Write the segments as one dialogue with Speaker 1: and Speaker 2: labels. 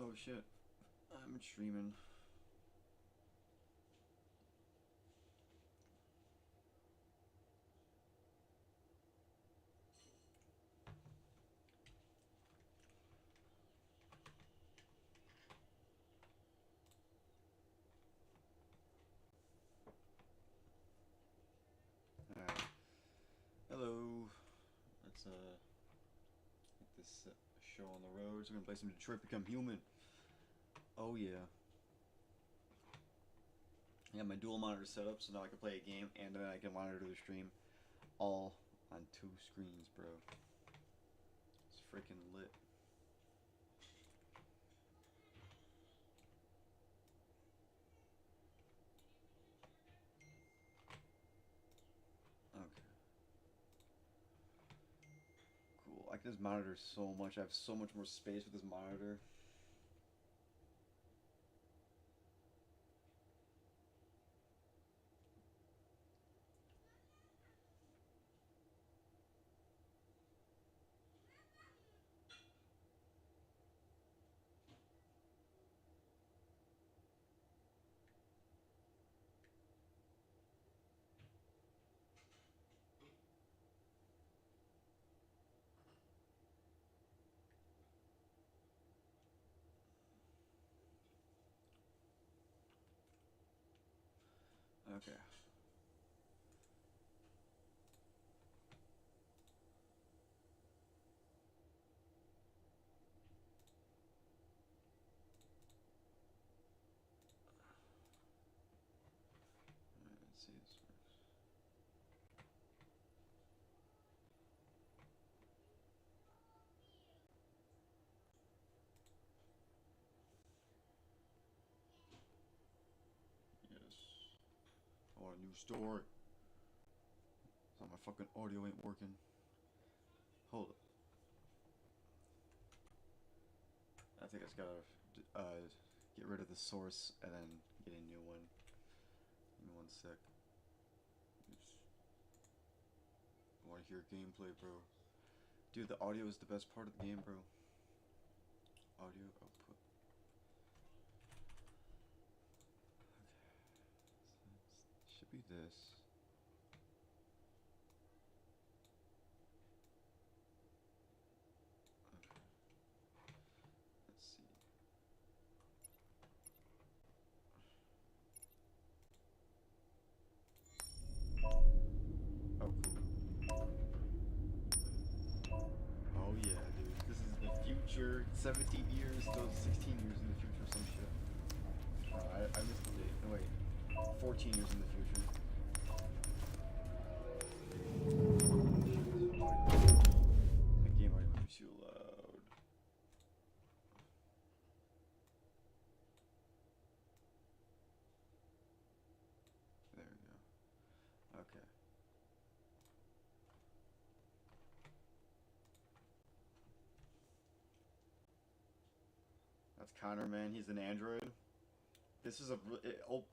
Speaker 1: Oh shit. I'm streaming. Alright. Hello. Let's get this show on the road. So we're gonna play some Detroit Become Human. Oh yeah. I got my dual monitor set up so now I can play a game and then I can monitor the stream all on 2 screens, bro. It's freaking lit. Okay. Cool. I can just monitor so much. I have so much more space with this monitor. Okay. Alright, let's see this works. Yes. I want a new story. So my fucking audio ain't working. Hold up. I think I just gotta get rid of the source and then get a new one. Give me 1 sec. I want to hear gameplay, bro. Dude, the audio is the best part of the game, bro. Audio output. Okay. So should be this. Okay. Let's see. Oh, cool. Oh yeah, dude. This is the future. 17 years, still 16 years in the future, some shit. I missed the date. No, wait. 14 years in the future. My game already might be too loud. There we go. Okay. That's Connor, man. He's an android. This is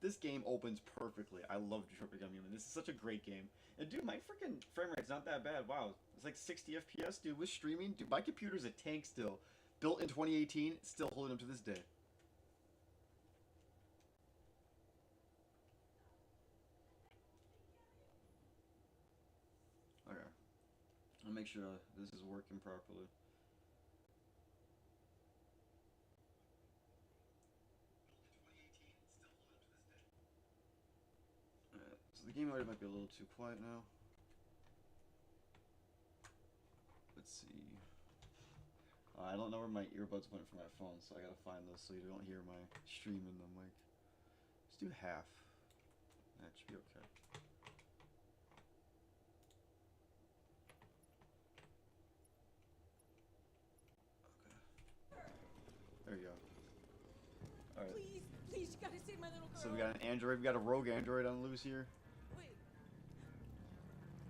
Speaker 1: this game opens perfectly. I love Detroit Become Human. This is such a great game. And dude, my freaking frame rate's not that bad. Wow, it's like 60 FPS, dude. With streaming, dude, my computer's a tank still. Built in 2018, still holding up to this day. Okay, I'll make sure this is working properly. Alright, so the game already might be a little too quiet now. Let's see. I don't know where my earbuds went for my phone, so I gotta find those so you don't hear my stream in the mic. Let's do half. That should be okay. Okay. There you go. Alright.
Speaker 2: Please, please, you gotta save my little girl.
Speaker 1: So we got an android, we got a rogue android on loose here.
Speaker 2: Wait.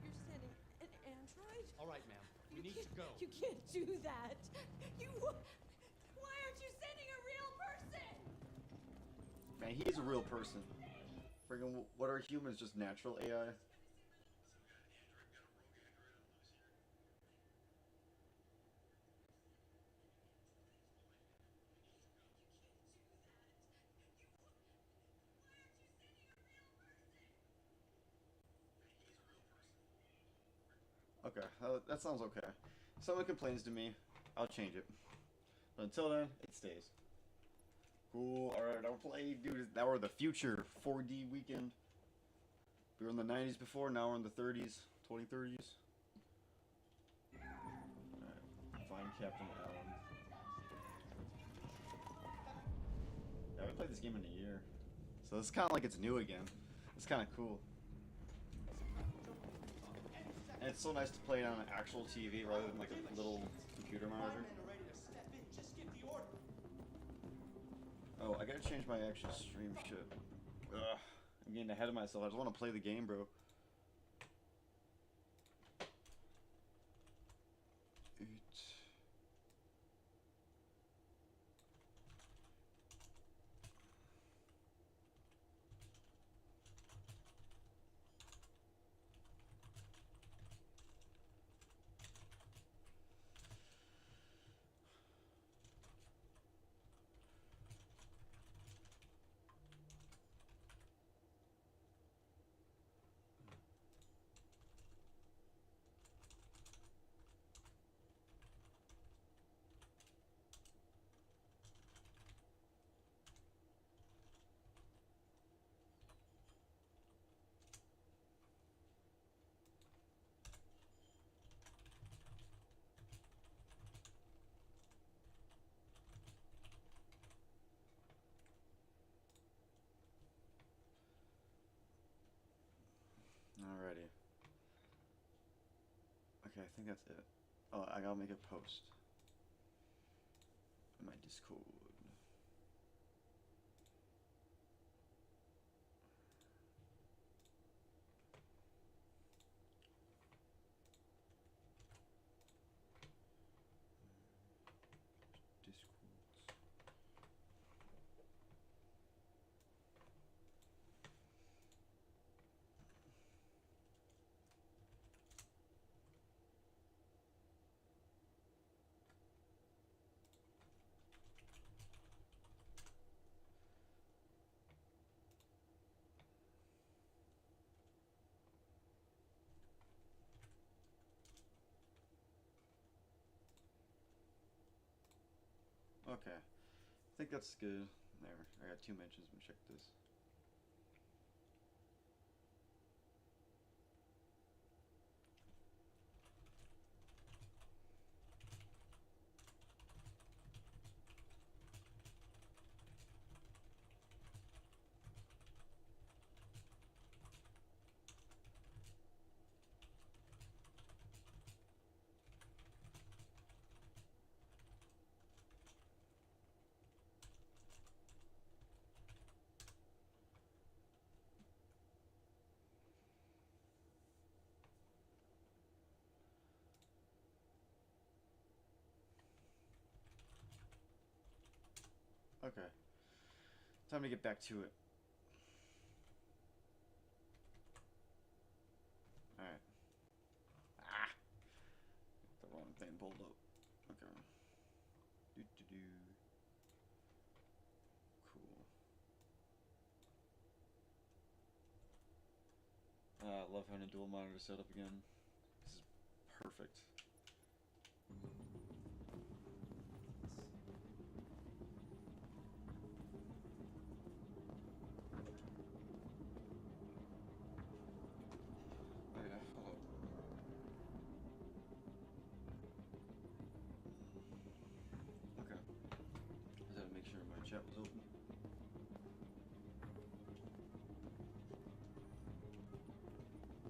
Speaker 2: You're sending an android?
Speaker 3: All right, ma'am. We need to go.
Speaker 2: You can't do that. Why aren't you sending a real person?
Speaker 1: Man, he is a real person. Friggin' what are humans? Just natural AI? Okay, that sounds okay. If someone complains to me, I'll change it. But until then, it stays. Cool. Alright, I'll play, dude. Now we're the future 4D weekend. We were in the 90s before, now we're in the 30s, 2030s. Alright, find Captain Allen. Yeah, we played this game in a year. So it's kind of like it's new again. It's kind of cool. And it's so nice to play it on an actual TV rather than like a little computer monitor. Oh, I gotta change my actual stream shit. Ugh, I'm getting ahead of myself. I just want to play the game, bro. Alrighty. Okay, I think that's it. Oh, I gotta make a post. In my Discord. Okay. I think that's good. There. I got 2 mentions. Let me check this. Okay. Time to get back to it. Alright. Ah! The wrong thing pulled up. Okay. Do. Cool. I love having a dual monitor setup again. This is perfect. Chat was open.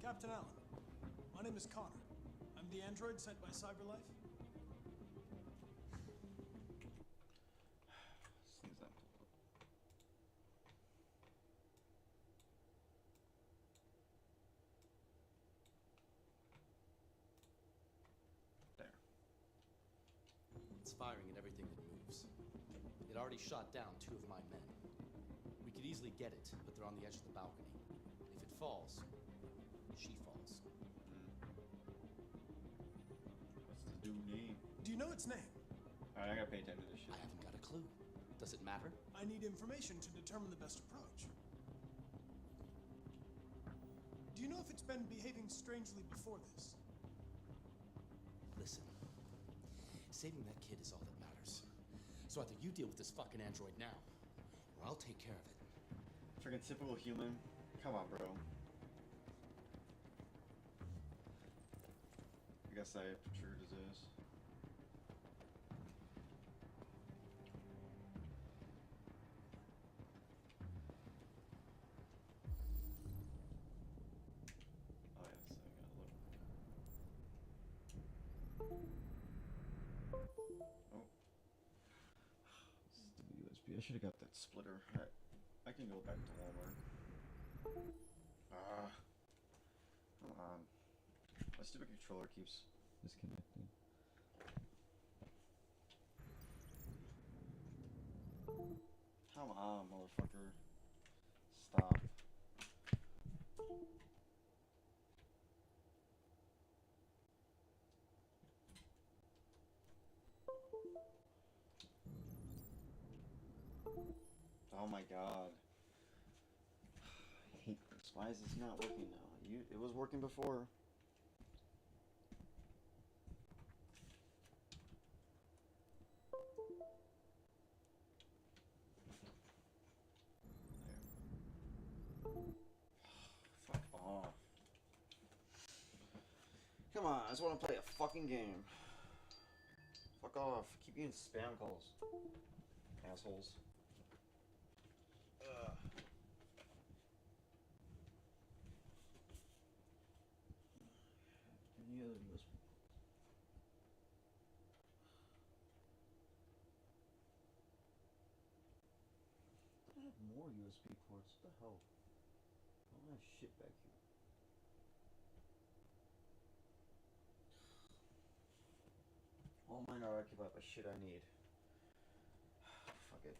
Speaker 3: Captain Allen, my name is Connor. I'm the android sent by CyberLife.
Speaker 1: Things not pulled up. There.
Speaker 4: It's firing at everything that moves. It already shot down 2 of my men. We could easily get it, but they're on the edge of the balcony. If it falls, she falls.
Speaker 1: What's the dude name?
Speaker 3: Do you know its name?
Speaker 1: Alright, I gotta pay attention to this shit.
Speaker 4: I haven't got a clue. Does it matter?
Speaker 3: I need information to determine the best approach. Do you know if it's been behaving strangely before this?
Speaker 4: Saving that kid is all that matters. So either you deal with this fucking android now, or I'll take care of it.
Speaker 1: Freaking typical human. Come on, bro. I guess I triggered his ass. Oh yes, I gotta look. Oh. Stupid USB. I should have got that splitter. Alright. I can go back to Walmart. Ah. Come on. My stupid controller keeps disconnecting. Come on, motherfucker. Stop. Oh my god. I hate this. Why is this not working now? It was working before. Fuck off. Come on, I just want to play a fucking game. Fuck off. Keep getting spam calls. Assholes. Ugh. Any other USB? I have more USB ports. What the hell? I don't have shit back here. All mine are occupied by shit I need. Fuck it.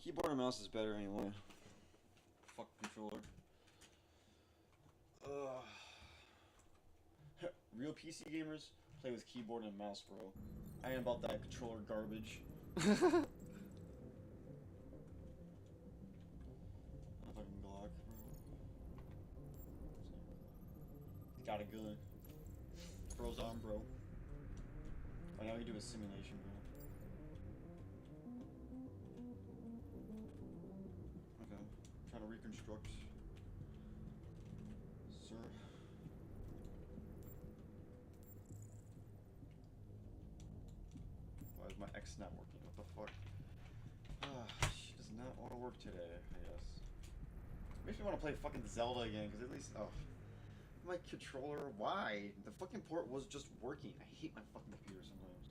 Speaker 1: Keyboard and mouse is better anyway. Fuck controller. Real PC gamers play with keyboard and mouse, bro. I ain't about that controller garbage. Fucking Glock, bro. Got a gun. Bro's on, bro. Right now we do a simulation, bro. Okay. Trying to reconstruct. Sir. Why is my X not working? What the fuck? She does not want to work today, I guess. Makes me want to play fucking Zelda again, because at least, my controller, why? The fucking port was just working. I hate my fucking computer sometimes.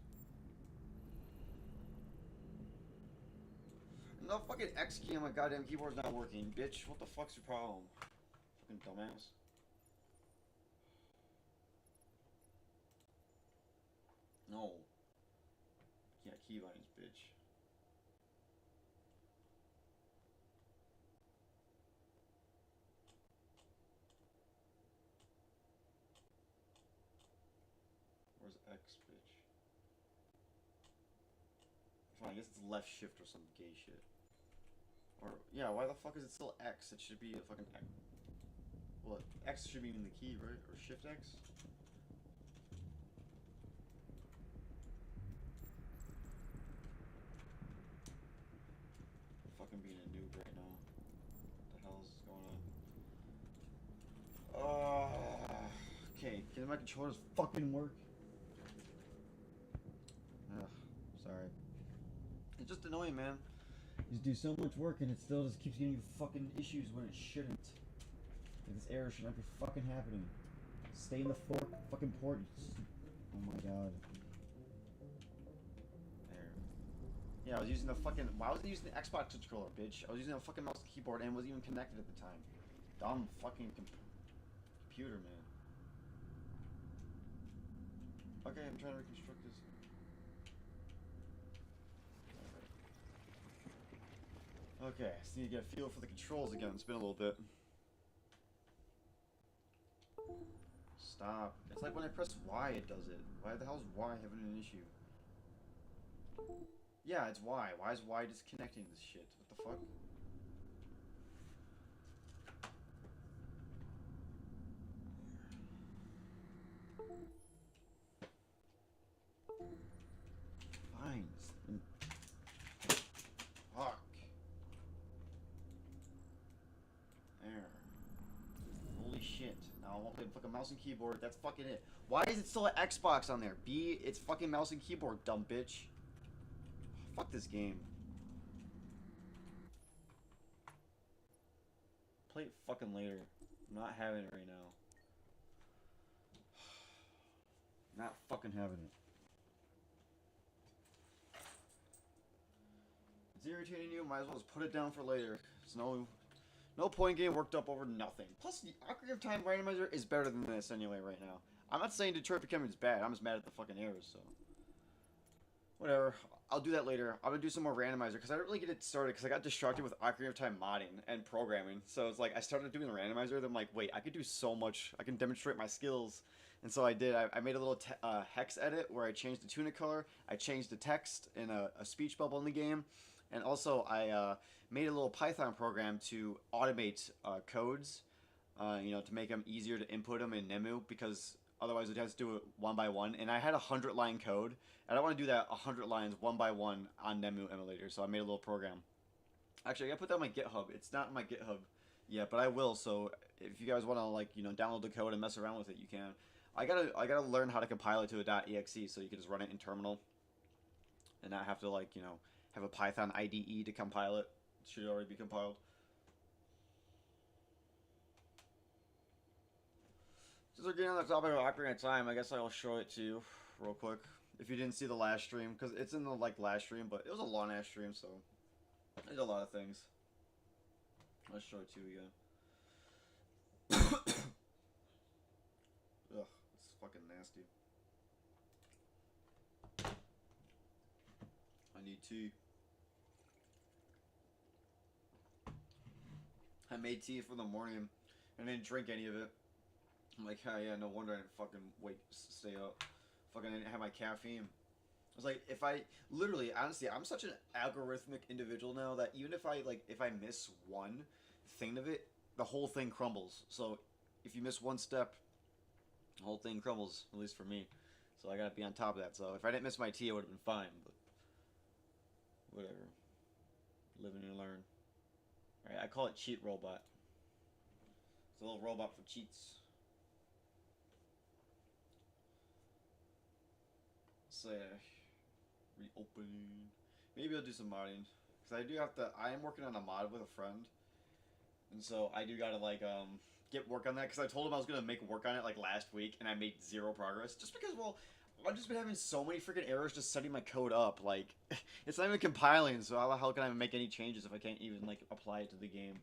Speaker 1: And the fucking X key on my goddamn keyboard's not working, bitch. What the fuck's your problem? Fucking dumbass. No. Yeah, keybinds, bitch. Where's X, bitch? Fine, I guess it's left shift or some gay shit. Or, yeah, why the fuck is it still X? It should be a fucking X. Well, X should be in the key, right? Or shift X? Fucking being a noob right now. What the hell is going on? Okay, can my controllers fucking work? Ugh, sorry. It's just annoying, man. You just do so much work and it still just keeps giving you fucking issues when it shouldn't. Like this error should not be fucking happening. Stay in the fucking port. Oh my god. There. Yeah, I was using the fucking. Why was I using the Xbox controller, bitch? I was using a fucking mouse and keyboard and wasn't even connected at the time. Dumb fucking computer, man. Okay, I'm trying to reconstruct this. Okay, I just need to get a feel for the controls again. It's been a little bit. Stop. It's like when I press Y, it does it. Why the hell is Y having an issue? Yeah, it's Y. Why is Y disconnecting this shit? What the fuck? play fucking mouse and keyboard. That's fucking it. Why is it still an Xbox on there? B, it's fucking mouse and keyboard, dumb bitch. Fuck this game. Play it fucking later. I'm not having it right now. Not fucking having it. It's irritating you, might as well just put it down for later. There's no point getting worked up over nothing. Plus, the Ocarina of Time randomizer is better than this anyway right now. I'm not saying Detroit Become is bad, I'm just mad at the fucking errors, so. Whatever. I'll do that later. I'm gonna do some more randomizer, because I didn't really get it started, because I got distracted with Ocarina of Time modding and programming. So it's like, I started doing the randomizer, then I'm like, wait, I could do so much. I can demonstrate my skills. And so I did. I made a little hex edit where I changed the tunic color, I changed the text in a speech bubble in the game, and also I made a little Python program to automate codes, you know, to make them easier to input them in Nemu, because otherwise we'd have to do it one by one. And I had a 100-line code. I don't want to do that 100 lines one by one on Nemu emulator, so I made a little program. Actually, I gotta put that on my GitHub. It's not on my GitHub yet, but I will. So if you guys want to, like, you know, download the code and mess around with it, you can. I gotta learn how to compile it to a .exe so you can just run it in terminal and not have to, like, you know, have a Python IDE to compile it. It should already be compiled. Since we're getting on the topic of Ocarina of Time, I guess I'll show it to you real quick. If you didn't see the last stream, because it's in the, like, last stream, but it was a long ass stream, so I did a lot of things. I'll show it to you again. Ugh, it's fucking nasty. I need tea. I made tea for the morning and didn't drink any of it. I'm like, oh yeah, no wonder I didn't fucking stay up. Fucking didn't have my caffeine. I was like, if I, literally, honestly, I'm such an algorithmic individual now that even if I miss one thing of it, the whole thing crumbles. So if you miss one step, the whole thing crumbles, at least for me. So I gotta be on top of that. So if I didn't miss my tea, it would have been fine, but whatever. Live and learn. Alright, I call it Cheat Robot. It's a little robot for cheats. So reopening. Maybe I'll do some modding. Because I do have to, I am working on a mod with a friend. And so I do gotta, like, get work on that. Because I told him I was gonna make work on it, like, last week. And I made zero progress. Just because, well, I've just been having so many freaking errors just setting my code up. Like, it's not even compiling. So how the hell can I make any changes if I can't even, like, apply it to the game?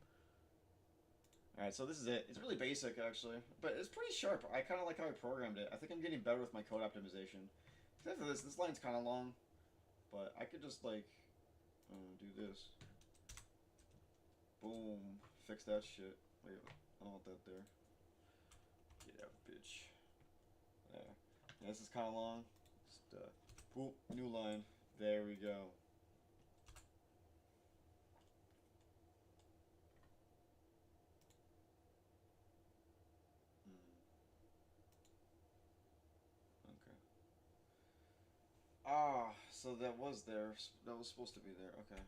Speaker 1: Alright, so this is it. It's really basic, actually. But it's pretty sharp. I kind of like how I programmed it. I think I'm getting better with my code optimization. Except for this line's kind of long. But I could just, like, do this. Boom. Fix that shit. Wait, I don't want that there. Get out, bitch. There. Yeah, this is kind of long. Just, boom, new line. There we go. Okay. Ah, so that was there. That was supposed to be there. Okay.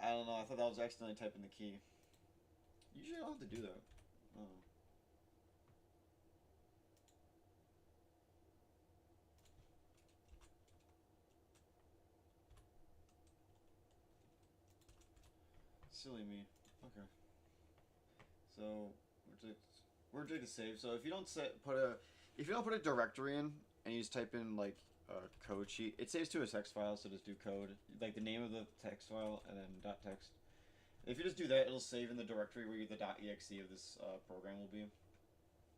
Speaker 1: I don't know. I thought that was accidentally typing the key. Usually I don't have to do that. Oh. Silly me. Okay. So we're doing the save. So if you don't put a directory in and you just type in, like, code sheet, it saves to a text file. So just do code, like the name of the text file, and then .text. If you just do that, it'll save in the directory where the .exe of this program will be.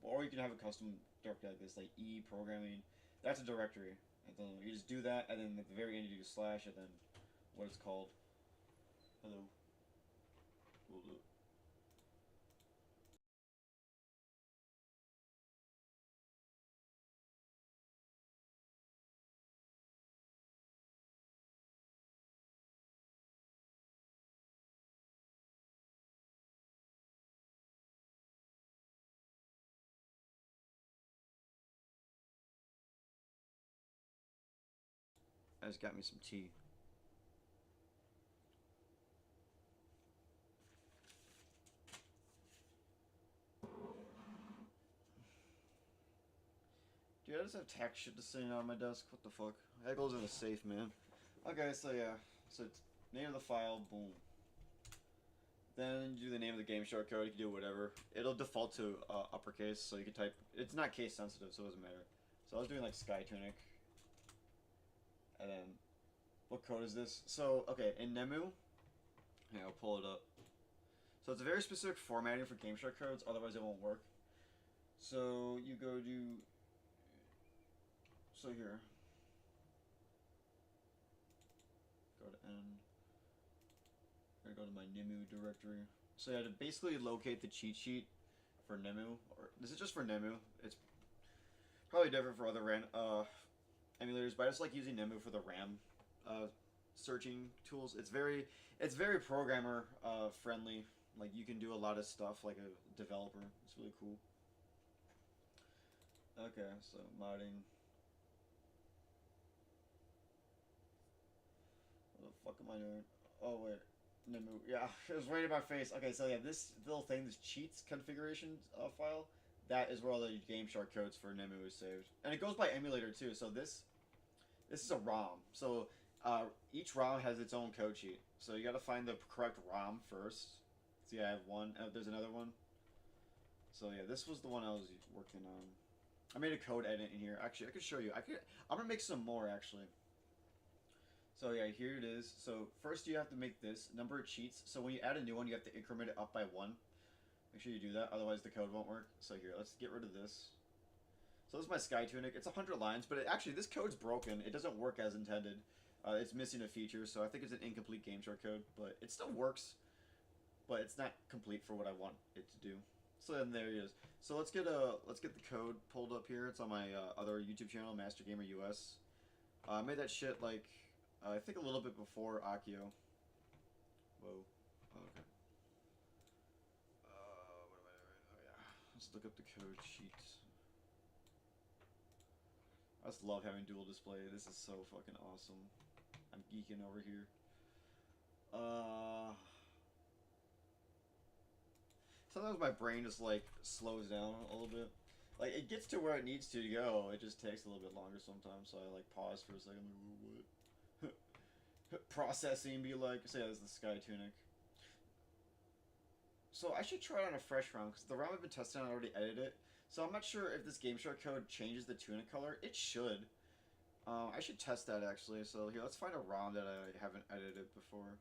Speaker 1: Or you can have a custom directory like this, like e-programming. That's a directory. And then you just do that, and then at the very end you do slash, and then what it's called. Hello. Hold up. I just got me some tea. always have tax shit just sitting on my desk. What the fuck? That goes in a safe, man. Okay, so yeah. So it's name of the file, boom. Then you do the name of the game shortcode. You can do whatever. It'll default to uppercase, so you can type. It's not case sensitive, so it doesn't matter. So I was doing like Sky Tunic. And then, what code is this? So okay, in Nemu. Yeah, I'll pull it up. So it's a very specific formatting for game shortcodes. Otherwise, it won't work. So you go to. So here. Go to N. I'm gonna go to my Nemu directory. So yeah, to basically locate the cheat sheet for Nemu, or this is just for Nemu. It's probably different for other emulators, but I just like using Nemu for the RAM searching tools. It's very programmer friendly. Like you can do a lot of stuff like a developer. It's really cool. Okay, so modding. What the fuck am I doing? Oh wait. Nemu. Yeah, it was right in my face. Okay, so yeah, this little thing, this cheats configuration file, that is where all the game shortcodes for Nemu is saved, and it goes by emulator too. So this is a ROM. So each ROM has its own code sheet. So you got to find the correct ROM first. See, I have one. There's another one. So yeah, this was the one I was working on. I made a code edit in here. Actually, I could show you. I'm gonna make some more actually. So yeah, here it is. So first you have to make this number of cheats. So when you add a new one, you have to increment it up by 1. Make sure you do that, otherwise the code won't work. So here, let's get rid of this. So this is my Sky Tunic. It's 100 lines, but actually this code's broken. It doesn't work as intended. It's missing a feature, so I think it's an incomplete game shortcode, but it still works. But it's not complete for what I want it to do. So then there it is. So let's get the code pulled up here. It's on my other YouTube channel, Master Gamer US. I made that shit like. I think a little bit before Akio. Whoa. Oh, okay. What am I doing? Oh, yeah. Let's look up the code sheet. I just love having dual display. This is so fucking awesome. I'm geeking over here. Sometimes my brain just, like, slows down a little bit. Like, it gets to where it needs to go. It just takes a little bit longer sometimes, so I, like, pause for a second. Like, what? Processing, be like, say that's the Sky Tunic. So I should try it on a fresh ROM, because the ROM I've been testing on, I already edited it. So I'm not sure if this game shortcode changes the tunic color. It should. I should test that actually. So here, let's find a ROM that I haven't edited before.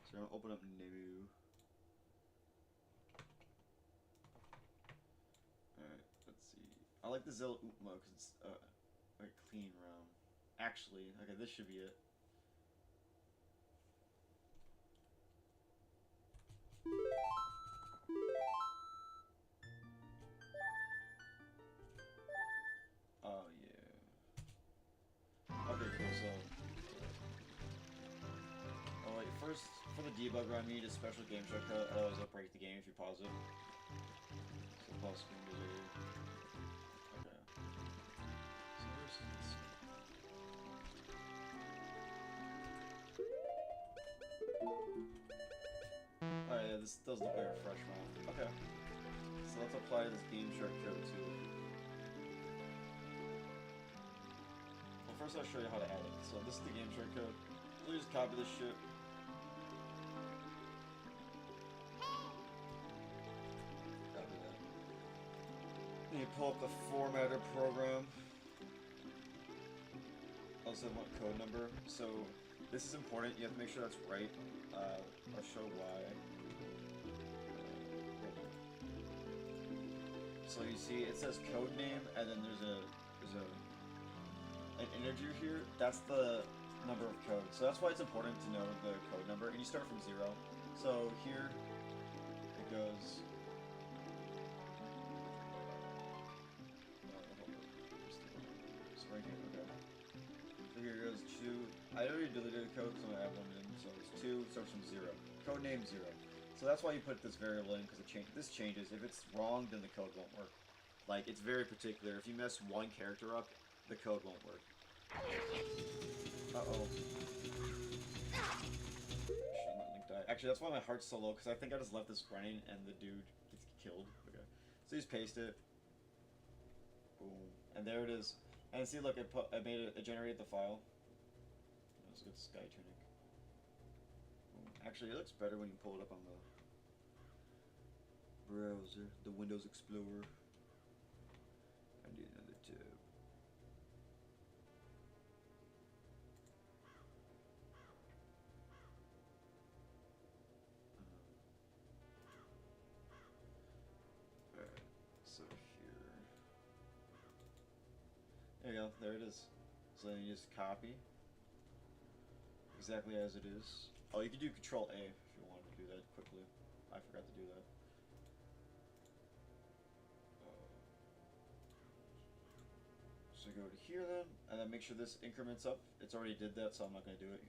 Speaker 1: So I'm gonna open up Nemu. Alright, let's see. I like the Zilla OoT mode because it's a clean ROM. Actually, okay, this should be it. Oh yeah. Okay, cool. So, oh wait, first for the debugger, I need a special game shortcut. Otherwise, it'll break the game if you pause it. So pause screen delete. Okay. So where's this? Oh yeah, this does look like a fresh ROM. Okay. So let's apply this game shortcode to. Well, first I'll show you how to add it. So this is the game shortcode. We'll just copy this shit. Copy that. Then you pull up the formatter program. Also want code number. So this is important. You have to make sure that's right. I'll show why. So you see, it says code name, and then there's an integer here. That's the number of code. So that's why it's important to know the code number. And you start from 0. So here it goes. So right here, okay. So here it goes 2. I already deleted the code because I'm gonna add one in. So it's 2. Starts from 0. Code name 0. So that's why you put this variable in, because this changes. If it's wrong, then the code won't work. Like, it's very particular. If you mess one character up, the code won't work. Uh-oh. Shouldn't let Link die. Actually, that's why my heart's so low, because I think I just left this running and the dude gets killed. Okay. So you just paste it. Boom. And there it is. And see, look, it made it generated the file. Let's get Sky Tunic. Actually, it looks better when you pull it up on the browser, the Windows Explorer. I need another tab. Alright, so here. There you go, there it is. So then you just copy exactly as it is. Oh, you can do Control A if you wanted to do that quickly. I forgot to do that. So go to here then, and then make sure this increments up. It's already did that, so I'm not going to do it.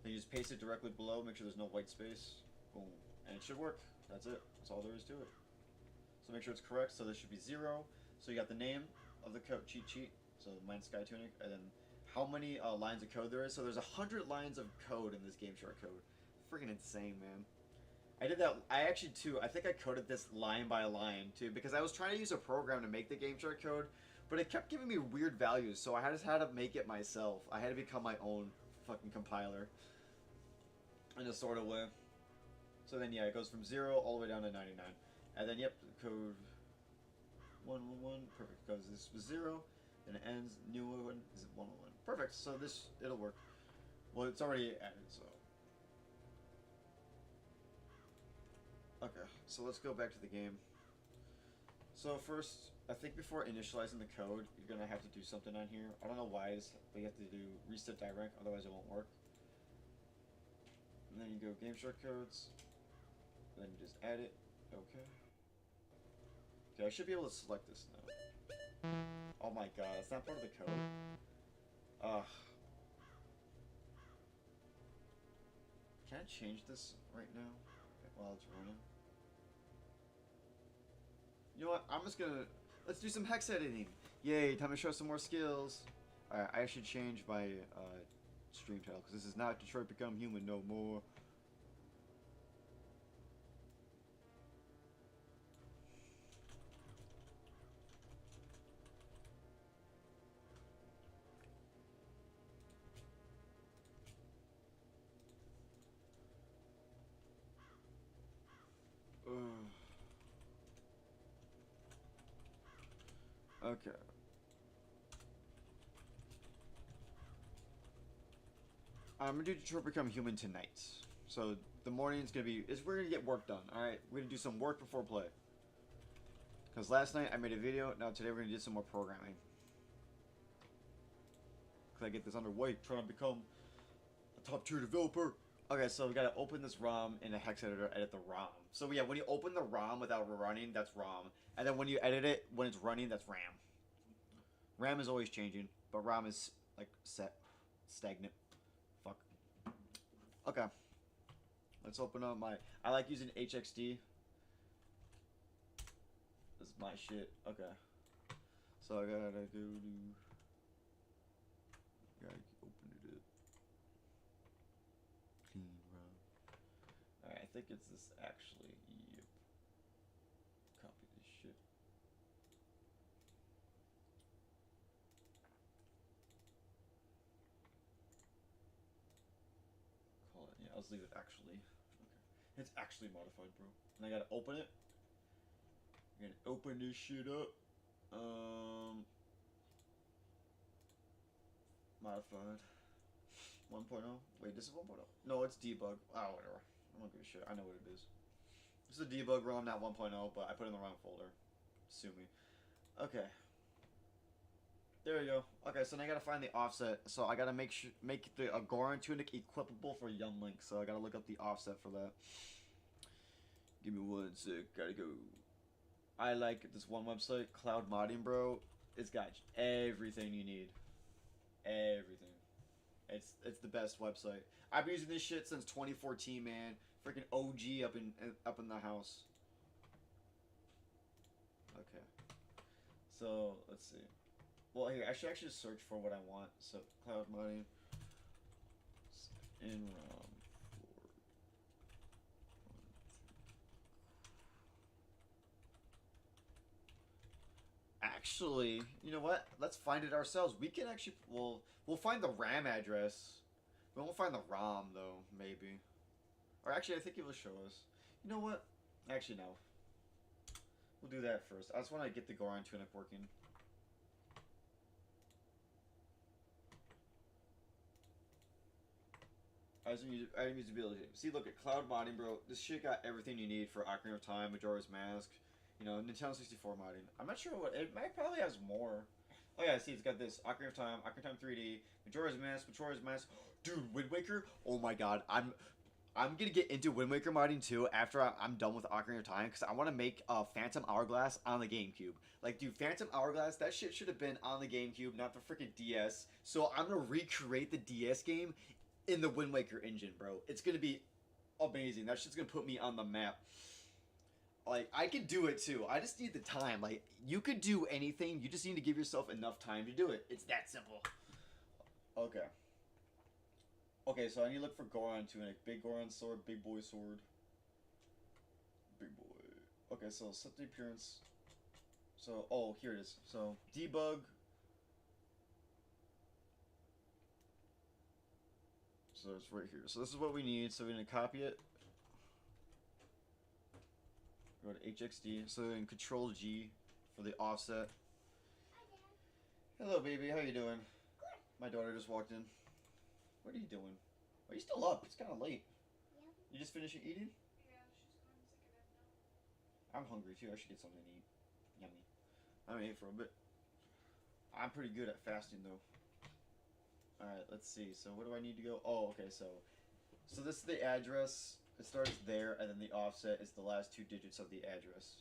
Speaker 1: Then you just paste it directly below, make sure there's no white space. Boom. And it should work. That's it. That's all there is to it. So make sure it's correct, so this should be 0. So you got the name of the code cheat sheet, so mine's Sky Tunic, and then how many lines of code there is. So there's 100 lines of code in this Game Shark code. Freaking insane, man. I did that, I actually too, I think I coded this line by line too, because I was trying to use a program to make the Game Shark code, but it kept giving me weird values, so I just had to make it myself. I had to become my own fucking compiler in a sort of way. So then yeah, it goes from 0 all the way down to 99. And then yep, code 111, perfect, because this was 0, then it ends, new one is 111. Perfect, so this, it'll work. Well, it's already added, so. Okay, so let's go back to the game. So first, I think before initializing the code, you're gonna have to do something on here. I don't know why, but you have to do reset direct, otherwise it won't work. And then you go Game Shark codes, then you just add it. Okay. Okay, I should be able to select this now. Oh my god, it's not part of the code. Ugh. Can I change this right now while it's running? You know what? I'm just gonna... Let's do some hex editing. Yay, time to show some more skills. Alright, I should change my stream title, because this is not Detroit Become Human no more. Okay. I'm gonna do Detroit Become Human tonight. So the morning's gonna be we're gonna get work done. Alright, we're gonna do some work before play. Because last night I made a video, now today we're gonna do some more programming. Cause I get this underway, trying to become a top tier developer. Okay, so we gotta open this ROM in a hex editor, edit the ROM. So yeah, when you open the ROM without running, that's ROM. And then when you edit it, when it's running, that's RAM. RAM is always changing, but ROM is like stagnant. Fuck. Okay. Let's open up my... I like using HXD. This is my shit. Okay. So I gotta go to... Gotta open it up. Clean ROM. Alright, I think it's this actually. Yep. Copy this shit. Call it, yeah, I'll just leave it actually. Okay. It's actually modified, bro. And I gotta open it. I'm gonna open this shit up. Modified. 1.0? Wait, this is 1.0? No, it's debug. Oh, whatever. I don't give a shit. I know what it is. This is a debug ROM, not 1.0, but I put it in the wrong folder. Sue me. Okay. There you go. Okay, so now I gotta find the offset. So I gotta make the Agoran tunic equipable for Young Link. So I gotta look up the offset for that. Give me one sec. Gotta go. I like this one website, Cloud Modding, bro. It's got everything you need. Everything. It's the best website. I've been using this shit since 2014, man. Freaking OG up in the house. Okay. So let's see. Well, here I should actually search for what I want. So cloud mining in ROM for actually, you know what? Let's find it ourselves. We can actually, we'll find the RAM address. We won't find the ROM though, maybe. Or actually, I think it will show us. You know what? Actually, no. We'll do that first. I just want to get the Goron tunic working. Item usability. See, look at cloud modding, bro. This shit got everything you need for Ocarina of Time, Majora's Mask. You know, Nintendo 64 modding. I'm not sure what it might probably has more. Oh yeah, see, it's got this Ocarina of Time, Ocarina of Time 3D, Majora's Mask. Dude, Wind Waker. Oh my god, I'm gonna get into Wind Waker modding too after I'm done with Ocarina of Time because I want to make Phantom Hourglass on the GameCube. Like, dude, Phantom Hourglass, that shit should have been on the GameCube, not the freaking DS. So I'm gonna recreate the DS game in the Wind Waker engine, bro. It's gonna be amazing. That shit's gonna put me on the map. Like, I could do it too. I just need the time. Like, you could do anything. You just need to give yourself enough time to do it. It's that simple. Okay. Okay, so I need to look for Goron tunic. Big Goron sword, big boy sword. Big boy. Okay, so set the appearance. So, oh, here it is. So, debug. So it's right here. So this is what we need. So we're going to copy it. Go to HXD. So then Control G for the offset.
Speaker 2: Hi, Dad.
Speaker 1: Hello, baby. How you doing?
Speaker 2: Good.
Speaker 1: My daughter just walked in. What are you doing? Are you still up? It's kind of late.
Speaker 2: Yeah.
Speaker 1: You just finished eating?
Speaker 2: Yeah, she's kind of sick of it now.
Speaker 1: I'm hungry too. I should get something to eat. Yummy. I haven't ate for a bit. I'm pretty good at fasting though. Alright, let's see. So what do I need to go? Oh, okay, so this is the address. It starts there, and then the offset is the last 2 digits of the address.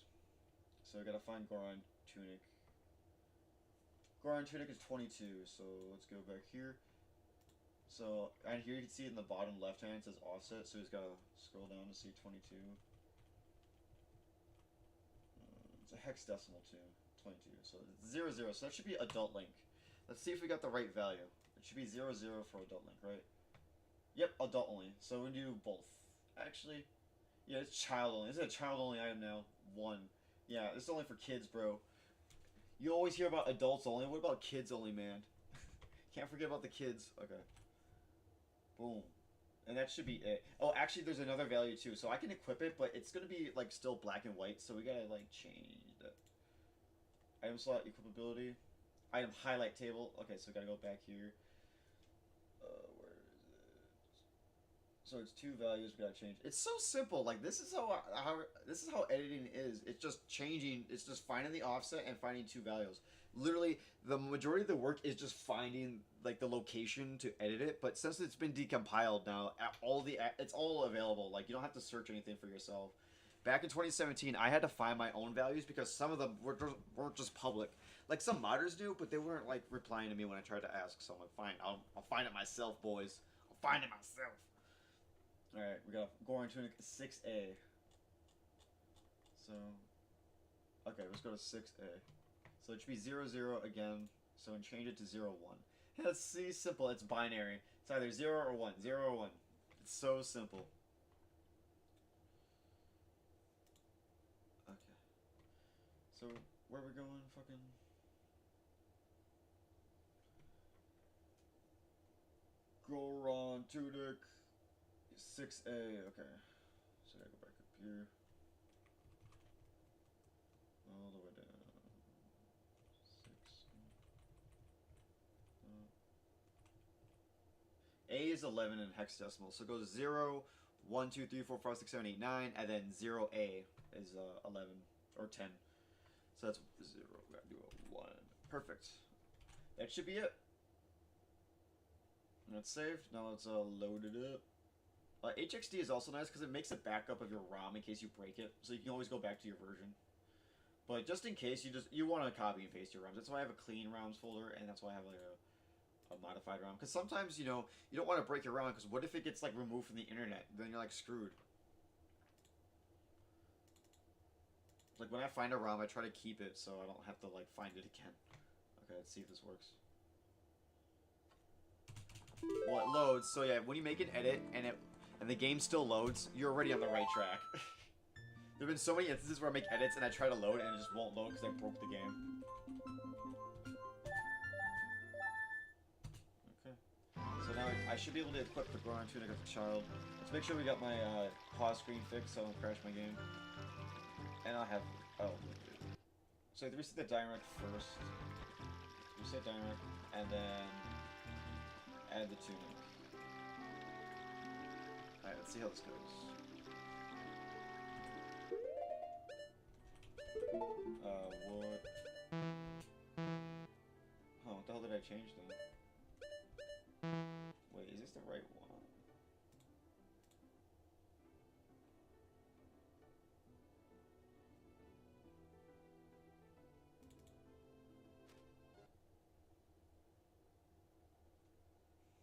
Speaker 1: So I gotta find Goron tunic. Goron tunic is 22, so let's go back here. So, and here you can see in the bottom left hand it says offset, so he's gotta scroll down to see 22. It's a hex decimal too, 22. So it's 00, so that should be adult link. Let's see if we got the right value. It should be 00 for adult link, right? Yep, adult only. So we do both. Actually, yeah, it's child only. This is a child only item now. 1. Yeah, this is only for kids, bro. You always hear about adults only. What about kids only, man? Can't forget about the kids. Okay. Boom. And that should be it. Oh, actually, there's another value too. So I can equip it, but it's gonna be like still black and white. So we gotta like change that. Item slot equipability. Item highlight table. Okay, so we gotta go back here. Where is it? So it's 2 values. We gotta change. It's so simple. Like, this is how editing is. It's just changing. It's just finding the offset and finding 2 values. Literally, the majority of the work is just finding like the location to edit it. But since it's been decompiled now, it's all available. Like, you don't have to search anything for yourself. Back in 2017, I had to find my own values because some of them weren't just public. Like, some modders do, but they weren't like replying to me when I tried to ask. So I'm like, fine, I'll find it myself, boys. I'll find it myself. All right, we got Goron tunic 6A. So, okay, let's go to 6A. So it should be 00 again. So and change it to 01. Let's see, simple. It's binary. It's either 0 or 1. 0 or 1. It's so simple. Okay. So where are we going? Fucking. Goron tunic 6A. Okay. So I gotta go back up here. All the way down. 6. A is 11 in hexadecimal, so it goes 0, 1, 2, 3, 4, 5, 6, 7, 8, 9, and then 0A is 11 or 10. So that's 0. We gotta do a 1. Perfect. That should be it. And it's saved. Now let's load it up. HXD is also nice because it makes a backup of your ROM in case you break it, so you can always go back to your version. But just in case, you want to copy and paste your ROMs. That's why I have a clean ROMs folder, and that's why I have like a modified ROM. Because sometimes, you know, you don't want to break your ROM, because what if it gets like removed from the internet? Then you're like screwed. Like, when I find a ROM, I try to keep it so I don't have to like find it again. Okay, let's see if this works. Well, it loads. So yeah, when you make an edit and the game still loads, you're already on the right track. There've been so many instances where I make edits and I try to load and it just won't load because I broke the game. I should be able to equip the Goron too. I got the child. Let's make sure we got my pause screen fixed so I don't crash my game. And I'll have so I reset the direct first. Reset direct and then add the tunic. Alright, let's see how this goes. What? Oh, what the hell did I change then? Wait, is this the right one?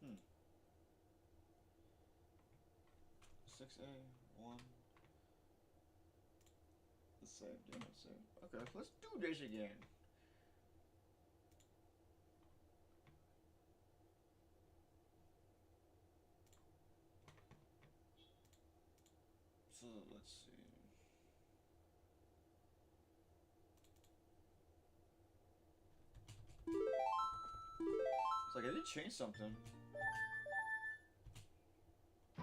Speaker 1: Hmm. 6A, 1. The same, damn it, same. Okay, let's do this again. So, let's see. It's like I did change something. Oh,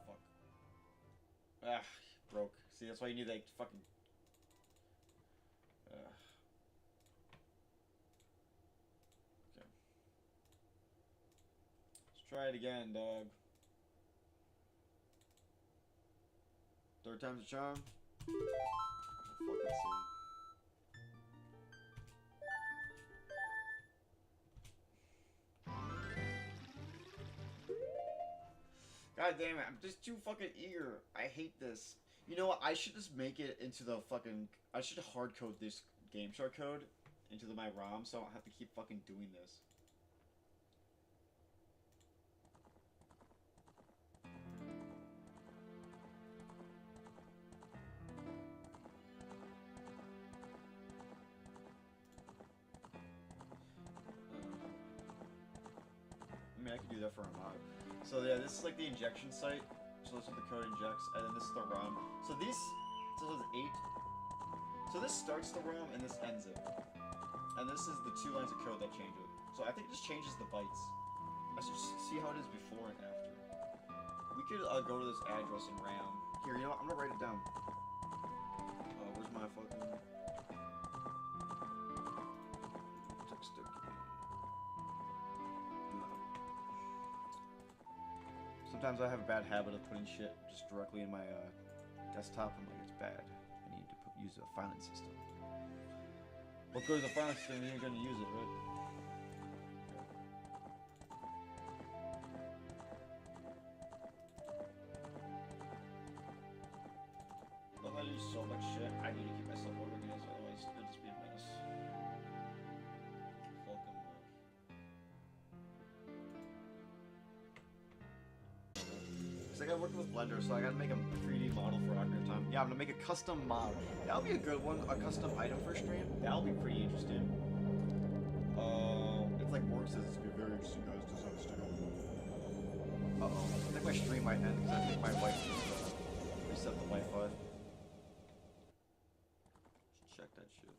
Speaker 1: fuck. Ah, broke. See, that's why you need that fucking... Okay. Let's try it again, dog. Third time's a charm. We'll fucking see. God damn it, I'm just too fucking eager. I hate this. You know what, I should just make it into the fucking... I should hard code this game shard code into my ROM so I don't have to keep fucking doing this. I mean, I could do that for a mod. So yeah, this is like the injection site. So that's what the code injects, and then this is the ROM. So these, so there's 8. So this starts the ROM and this ends it. And this is the 2 lines of code that change it. So I think it just changes the bytes. I should just see how it is before and after. We could go to this address in RAM. Here, you know what? I'm gonna write it down. Where's my fucking text document? No. Sometimes I have a bad habit of putting shit just directly in my desktop. I'm like, it's bad. I need to use a filing system. What goes to the filing system? You're going to use it, right? Look, I use so much shit. I need to keep myself organized, otherwise it'll just be a mess. Fucking I gotta work with Blender, so I gotta make a 3D model for Ocarina of Time. Yeah, I'm gonna make a custom mod. That'll be a good one, a custom item for stream. That'll be pretty interesting. It's like Morg says, it's gonna be very interesting, guys. Just have to stick on. Uh-oh. I think my stream might end, because I think my wife just reset the Wi-Fi. Just check that shit.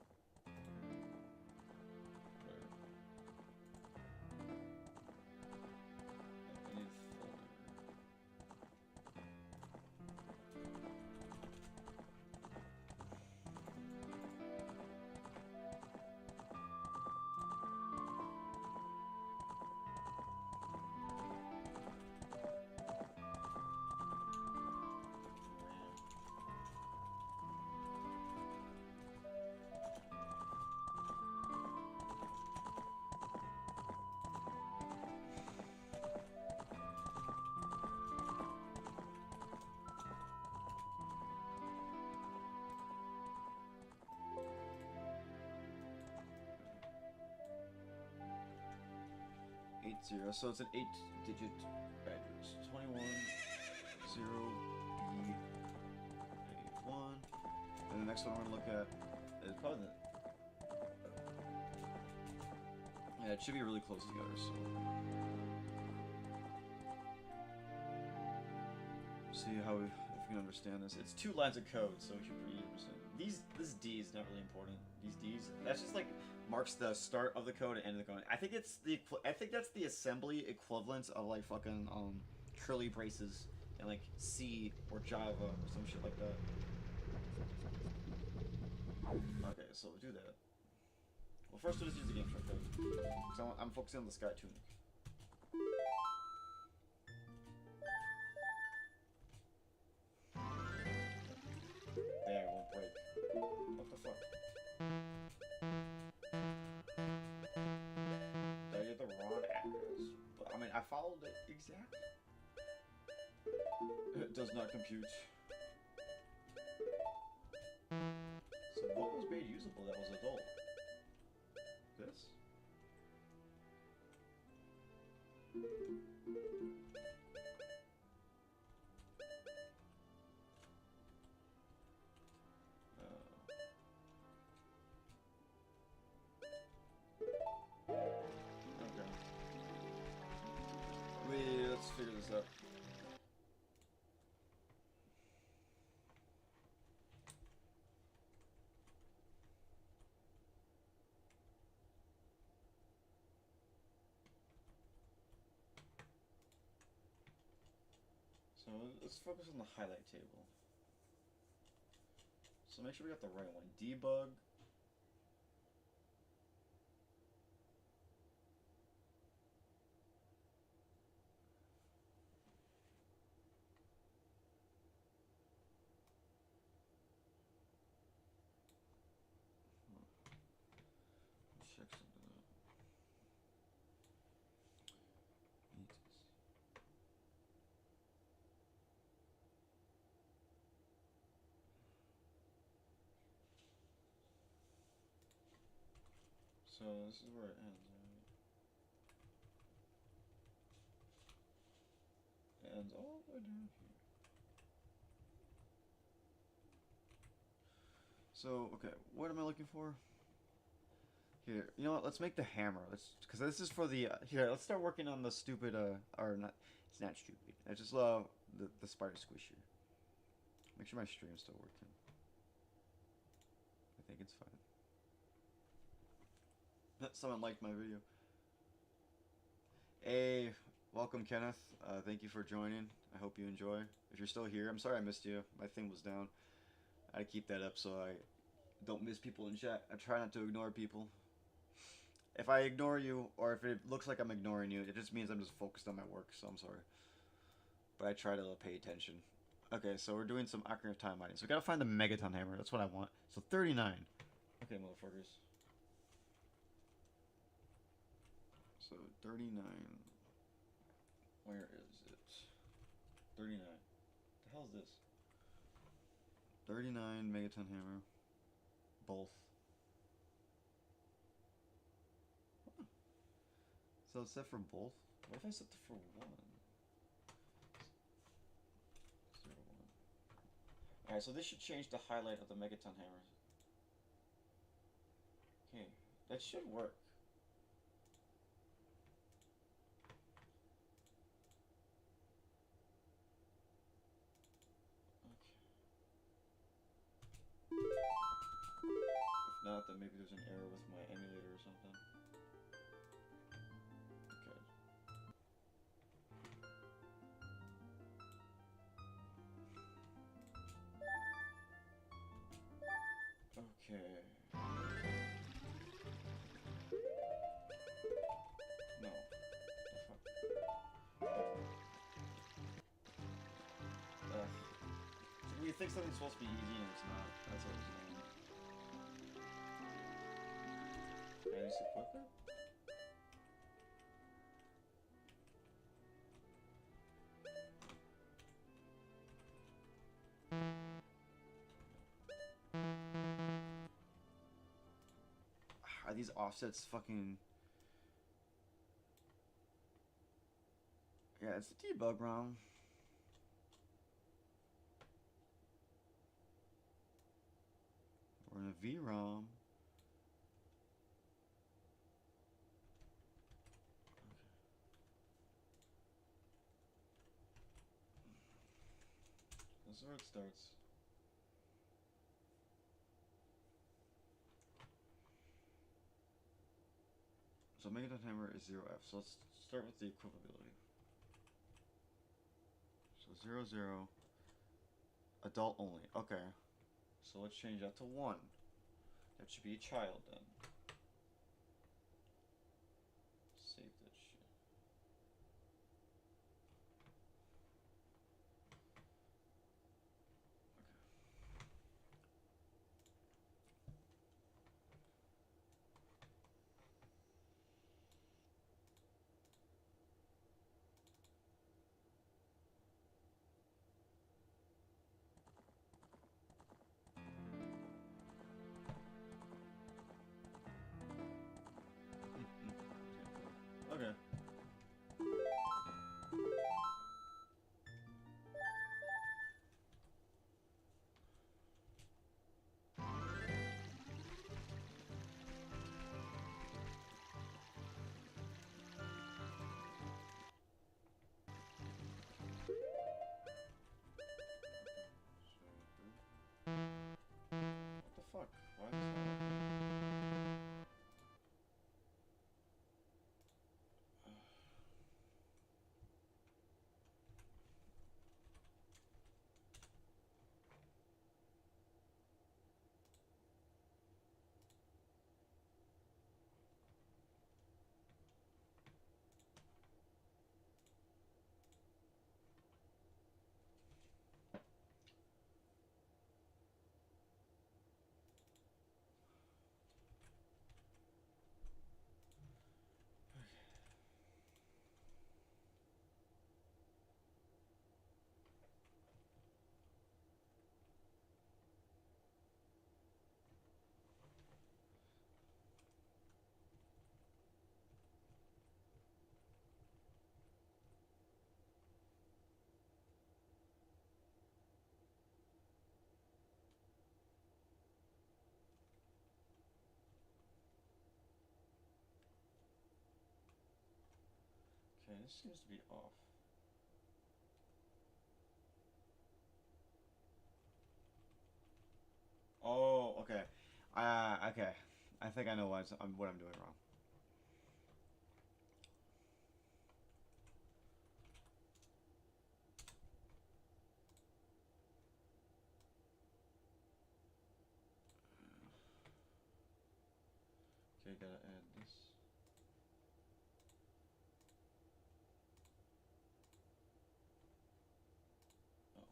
Speaker 1: So it's an 8-digit address. 21-0-B-81. And the next one we're gonna look at is probably the... Yeah, it should be really close together, so... See how if we can understand this. It's 2 lines of code, so we should pretty understand. this D is not really important. These D's, that's just like marks the start of the code and end of the code. I think that's the assembly equivalent of like fucking curly braces in like C or Java or some shit like that. Okay, so we'll do that. Well, first we'll just use the game truck code. So I'm focusing on the sky tunic. There, it won't break. What the fuck? Did I get the wrong address? But I mean, I followed it exactly. It does not compute. So what was made usable that was adult? This? Okay. Let's figure this out. So let's focus on the highlight table. So make sure we got the right one. Debug. Let's check something out. So this is where it ends, right? It ends all the way down here. So, okay, what am I looking for? Here, you know what, let's make the hammer. Because this is for the, here, let's start working on the stupid, or not, it's not stupid. I just love the spider squisher. Make sure my stream's still working. I think it's fine. Someone liked my video. Hey, welcome Kenneth. Thank you for joining. I hope you enjoy. If you're still here, I'm sorry I missed you. My thing was down. I keep that up so I don't miss people in chat. I try not to ignore people. If I ignore you, or if it looks like I'm ignoring you, it just means I'm just focused on my work, so I'm sorry. But I try to pay attention. Okay, so we're doing some Ocarina of Time mining. So we gotta find the Megaton Hammer. That's what I want. So 39. Okay, motherfuckers. So 39. Where is it? 39. The hell is this? 39 Megaton Hammer. Both. Huh. So it's set for both? What if I set it for one? 0, 1. Alright, so this should change the highlight of the Megaton Hammer. Okay, that should work. If not, then maybe there's an error with my emulator or something. Okay. Okay. No. The fuck? Ugh. You think something's supposed to be easy and it's not. That's what it's doing. Can I just equip it? Are these offsets fucking... Yeah, it's a debug ROM. We're in a VROM. This is where it starts. So Megaton Hammer is 0F. So let's start with the equipability. So 0, 0. Adult only. Okay. So let's change that to 1. That should be a child then. Save that shit. Okay. Okay. What the fuck? Why is this not working? Okay, this seems to be off. Oh, okay. Okay. I think I know what I'm doing wrong. Okay, gotta add this. Oh.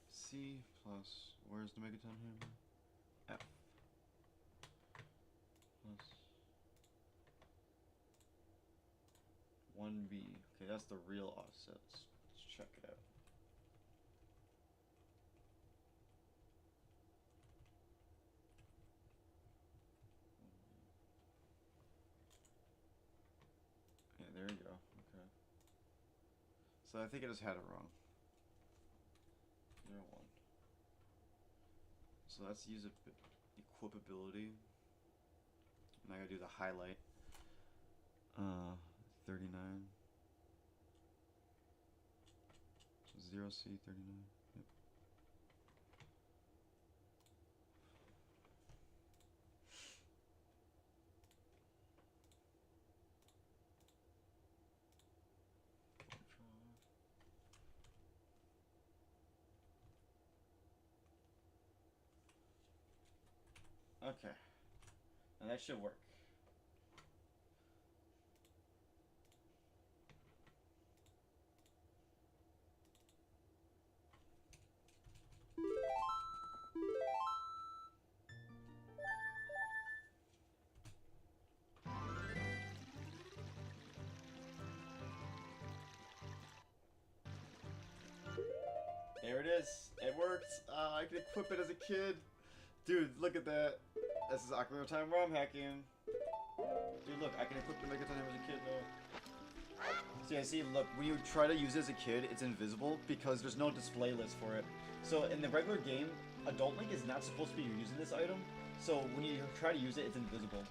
Speaker 1: C plus, where's the Megaton Hammer? F plus 1B. Okay, that's the real offset. Let's check it out. Yeah, there you go. Okay. So I think I just had it wrong. 0, 1. So let's use equipability. And I gotta do the highlight. 39. So 0C, 39. Yep. Okay. Now that should work. There it is. It worked. I can equip it as a kid. Dude, look at that. This is Ocarina of Time ROM hacking. Dude, look, I can equip the Megaton Hammer as a kid now. So yeah, see, look, when you try to use it as a kid, it's invisible because there's no display list for it. So in the regular game, Adult Link is not supposed to be using this item. So when you try to use it, it's invisible.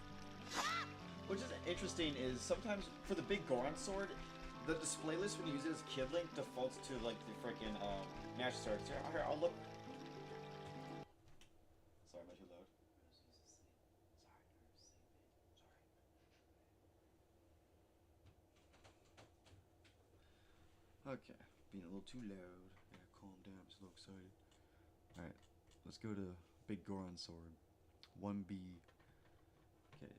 Speaker 1: Which is interesting is sometimes for the big Goron sword, the display list when you use it as Kid Link defaults to like the freaking match starts. Here, I'll look. Sorry, am I too loud? Okay, being a little too loud. Yeah, calm down. I'm so excited. All right, let's go to Big Goron Sword. 1B. Okay.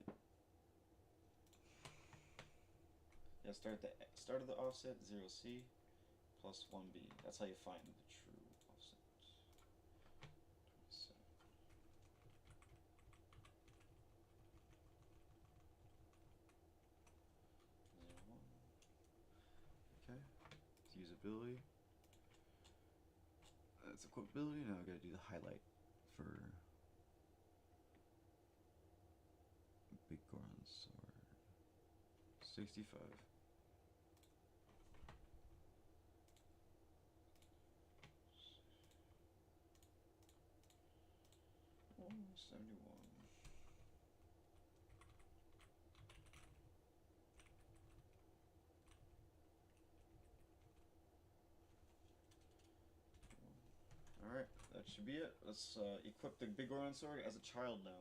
Speaker 1: Yeah, start of the offset 0C plus 1B. That's how you find the true offset. 27. Okay. It's usability. That's equipability. Now I gotta do the highlight for Big Goron Sword. 65. Oh, 71. Alright, that should be it. Let's equip the Big Goron Sword as a child now.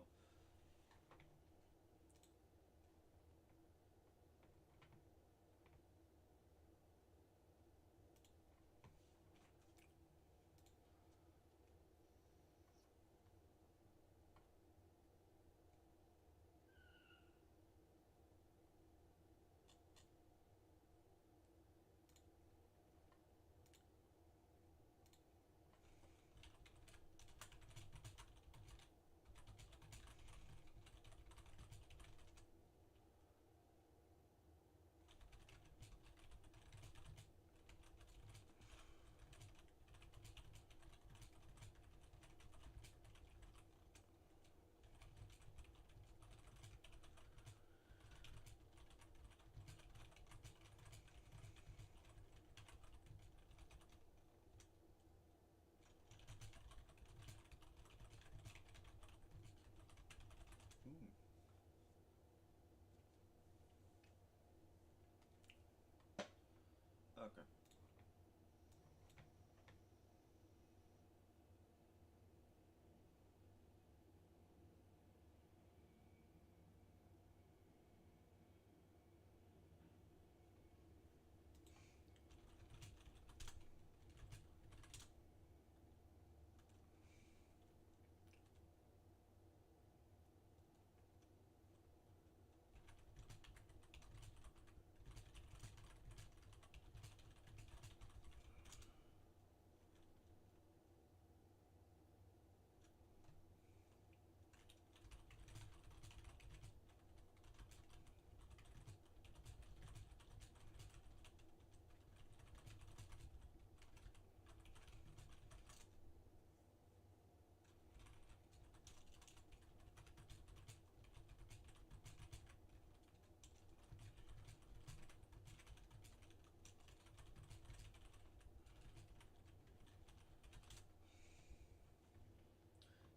Speaker 1: Okay.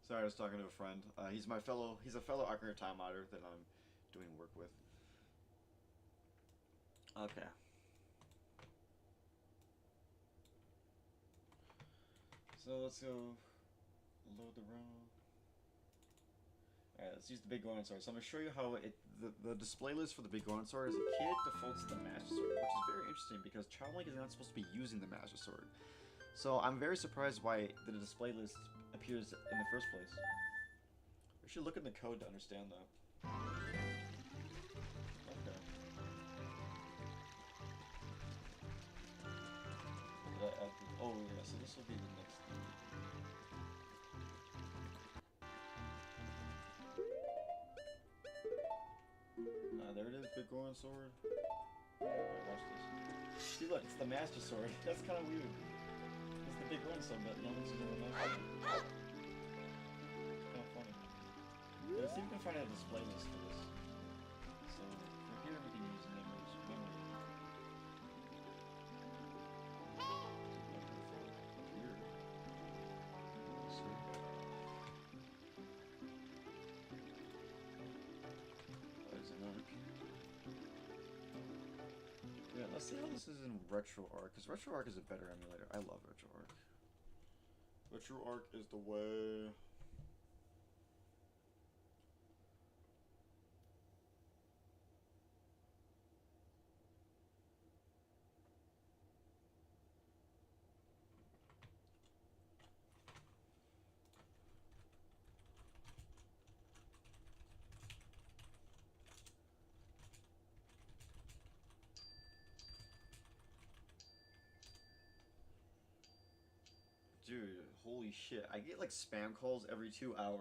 Speaker 1: Sorry, I was talking to a friend. He's a fellow Ocarina of Time modder that I'm doing work with. Okay. So let's go load the ROM. Alright, let's use the Big Goron Sword. So I'm going to show you how the display list for the Big Goron Sword as a kid defaults to the Master Sword, which is very interesting because Child Link is not supposed to be using the Master Sword. So I'm very surprised why the display list appears in the first place. We should look in the code to understand that. Okay. Oh yeah, so this will be the next thing. There it is, Big Goron Sword. Alright, watch this. See, look, it's the Master Sword. That's kind of weird. It's the Big Goron Sword, but no one's using the Master Sword. It's kind of funny. Let's see if we can find a display list for this. So, for here we can use memory. Here. See? Yeah, let's see how this is in RetroArch, because RetroArch is a better emulator. I love RetroArch. RetroArch is the way. Dude, holy shit. I get like spam calls every 2 hours